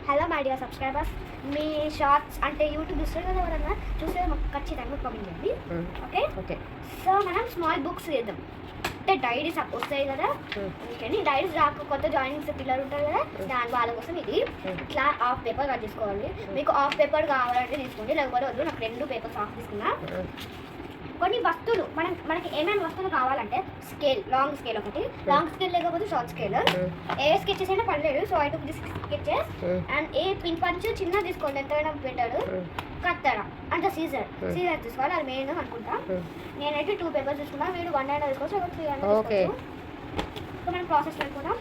Hello my dear subscribers, మీ shorts అంటే YouTube చూస్తారు కదా, ఎవరన్నా చూస్తే మాకు ఖచ్చితంగా కామెంట్ చేయండి. ఓకే ఓకే సో మనం స్మాల్ బుక్స్ చేద్దాం. అంటే డైరీస్ వస్తాయి కదా, అందుకని డైరీస్ రాక కొత్త జాయినింగ్స్ పిల్లలు ఉంటారు కదా, దాని వాళ్ళ కోసం ఇది ఇట్లా హాఫ్ పేపర్ కట్ చేసుకోవాలి. మీకు హాఫ్ పేపర్ కావాలంటే తీసుకోండి, లేకపోతే వద్దు. నాకు 2 పేపర్స్ హాఫ్ తీసుకున్నా. కొన్ని వస్తువులు మనకి ఏమేమి వస్తువులు కావాలంటే స్కేల్, లాంగ్ స్కేల్ ఒకటి, లాంగ్ స్కేల్ లేకపోతే షార్ట్ స్కేల్. ఏ స్కెచెస్ అయినా పర్లేదు. So I took this sketches and A pin punch చిన్న తీసుకోండి, ఎంతైనా బెటర్. కత్తెర అంటే సీజర్ తీసుకోవాలి, అది మెయిన్ అనుకుంటా. నేనైతే 2 పేపర్స్ తీసుకున్నా, మీరు 1 అయినా తీసుకోవచ్చు, 3 అయినా తీసుకోవచ్చు. సో మనం ప్రాసెస్ వెళ్ళిపోదాం.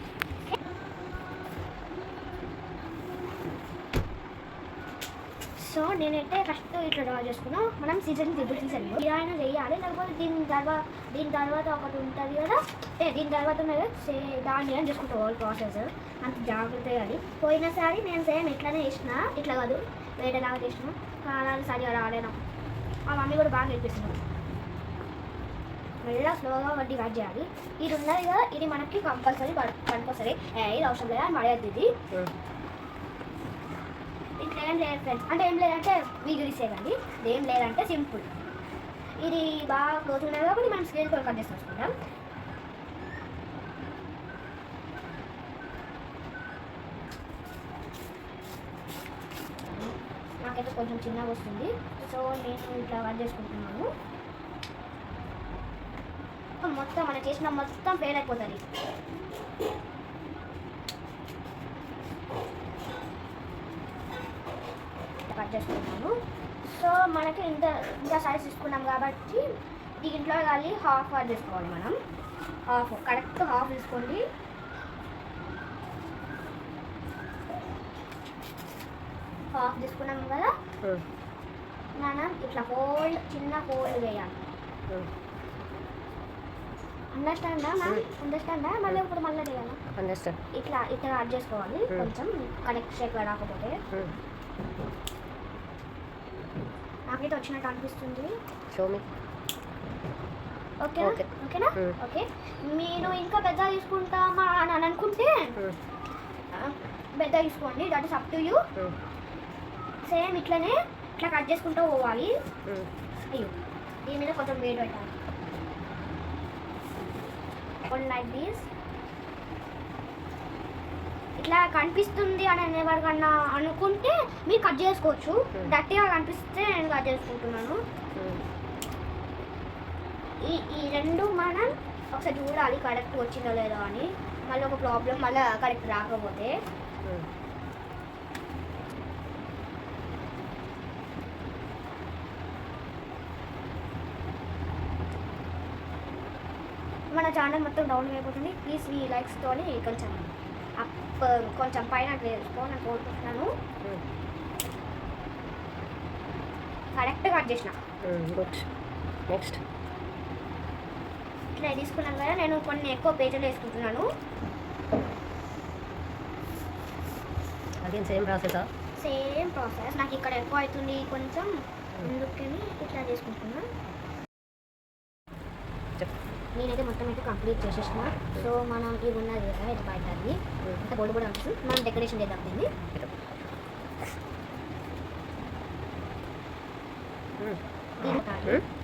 సో నేనైతే ఫస్ట్ ఇట్లా డ్రా చేసుకున్నా. మనం సీజన్ ఇలా అయినా చేయాలి, లేకపోతే దీని తర్వాత ఒకటి ఉంటుంది కదా, దీని తర్వాత ఉన్నది దాన్ని ఏం చేసుకుంటాం వాళ్ళు ప్రాసెస్ అంత జాగ్రత్త చేయాలి. పోయినసారి నేను సేమ్ ఇట్లానే చేసిన, ఇట్లా కాదు వేరేలాగా చేసిన, కానీ సరిగా రాలేను. మా మమ్మీ కూడా బాగా నేర్పిస్తున్నాం. మెల్లగా స్లోగా వడ్డీ కట్ చేయాలి. ఇది ఉన్నది కదా, ఇది మనకి కంపల్సరీ ఇది అవసరం లేదా మర్యాద. ఇది ఇట్లా ఏం లేదు ఫ్రెండ్స్, అంటే ఏం లేదంటే వీగిలిసే కానీ ఏం లేదంటే సింపుల్. ఇది బాగా కోతున్నది కాబట్టి మనం స్కేల్తో కట్ చేసి వచ్చుకుంటాం. నాకైతే కొంచెం చిన్నగా వస్తుంది, సో నేను ఇట్లా కట్ చేసుకుంటున్నాను. మొత్తం మనం చేసిన మొత్తం ఫెయిల్ అయిపోతుంది. కట్ చేసుకుంటాను. సో మనకి ఇంత సైజ్ తీసుకున్నాం కాబట్టి దీంట్లో కలిగి హాఫ్ తీసుకోవాలి. మనం కరెక్ట్ హాఫ్ తీసుకోండి. హాఫ్ తీసుకున్నాం కదా, మనం ఇట్లా చిన్న హోల్డ్ వేయాలి. అండర్స్టాండా? మళ్ళీ ఇప్పుడు మళ్ళీ వేయాలా? అండర్స్టాండ్. ఇట్లా కట్ చేసుకోవాలి. కొంచెం కరెక్ట్ షేప్ రాకపోతే నాకైతే వచ్చినట్టు అనిపిస్తుంది. ఓకేనా? ఓకే. మీరు ఇంకా పెద్ద తీసుకుంటామా అని అనుకుంటే పెద్ద తీసుకోండి, that is up to you. Same ఇట్లా కట్ చేసుకుంటూ పోవాలి. అయ్యో, దీని మీద కొంచెం వేడి పెట్టాలి. Like this. ఇట్లా కనిపిస్తుంది అని ఎవరికన్నా అనుకుంటే మీరు కట్ చేసుకోవచ్చు. గట్టిగా కనిపిస్తే నేను కట్ చేసుకుంటున్నాను. ఈ రెండు మనం ఒకసారి చూడాలి కరెక్ట్ వచ్చిందో లేదో అని. మళ్ళీ ఒక ప్రాబ్లం, మళ్ళీ కరెక్ట్ రాకపోతే మన ఛానల్ మొత్తం డౌన్ అయిపోతుంది. ప్లీజ్ మీ లైక్స్తో కొంచెం పైన వేసుకోని కోరుకుంటున్నాను. కరెక్ట్ కట్ చేసిన. నెక్స్ట్ ఇట్లా తీసుకున్నాను కదా, నేను కొన్ని ఎక్కువ పేజీలు వేసుకుంటున్నాను. సేమ్ ప్రాసెస్ నాకు ఇక్కడ ఎక్కువ అవుతుంది కొంచెం, అందుకని ఇట్లా చేసుకుంటున్నాను. నేనైతే మొత్తం అయితే కంప్లీట్ చేసేసిన. సో మనం ఇది ఉన్నది కదా, ఇది బయట అది అంత బోర్డు కూడా ఉంటుంది. మనం డెకరేషన్ చేద్దాం దీన్ని.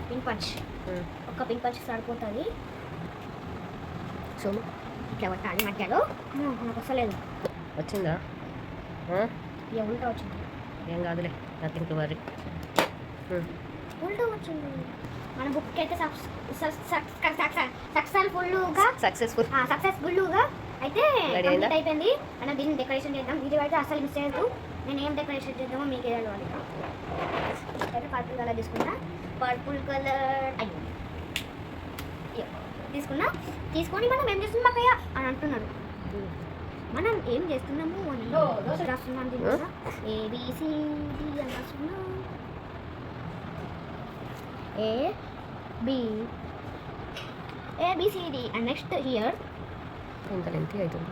పిన్ పంచ్, ఒక పిన్ పంచ్ సరిపోతుంది. సో ఇట్లా పట్టాలి మధ్యలో. నాకు వస్తలేదు. వచ్చిందా? ఉల్టా వచ్చింది. ఏం కాదులే, నథింగ్ టు వరీ. ఉల్టా వచ్చింది. మన బుక్ అయితే సక్సెస్ఫుల్గా అయితే కంప్లీట్ అయిపోయింది. మనం దీన్ని డెకరేషన్ చేద్దాం. ఇది అయితే అసలు మిస్ చేయొద్దు. నేను ఏం డెకరేషన్ చేద్దామో మీకు ఏదో అది. అయితే పర్పుల్ కలర్ తీసుకున్నా. పర్పుల్ కలర్ తీసుకొని మనం ఏం చేస్తున్నాం అక్కయ్య అని అంటున్నారు. మనం ఏం చేస్తున్నాము అని రాస్తున్నాం. దీంట్లో ABCD అని రాస్తున్నాం. ABCD and next here ఇంత లెంత్ అవుతుంది.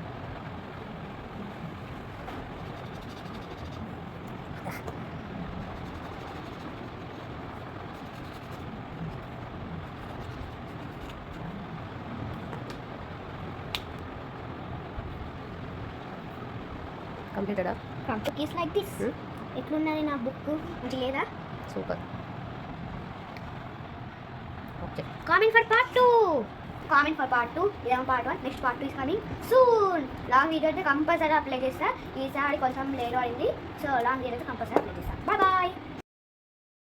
కంప్లీటెడా? Book is like this. ఎట్లున్నది నా బుక్ మంచి లేదా? Super. Okay. Comment for part 2. Comment for part 2. ఇదేమో part 1. Next part 2 is coming soon. Long video అయితే కంపల్సరీ అప్లై చేస్తా. ఈసారి కొంచెం లేట్ అయింది, సో లాంగ్ వీడియో అయితే కంపల్సరీ అప్లై చేస్తా. Bye bye.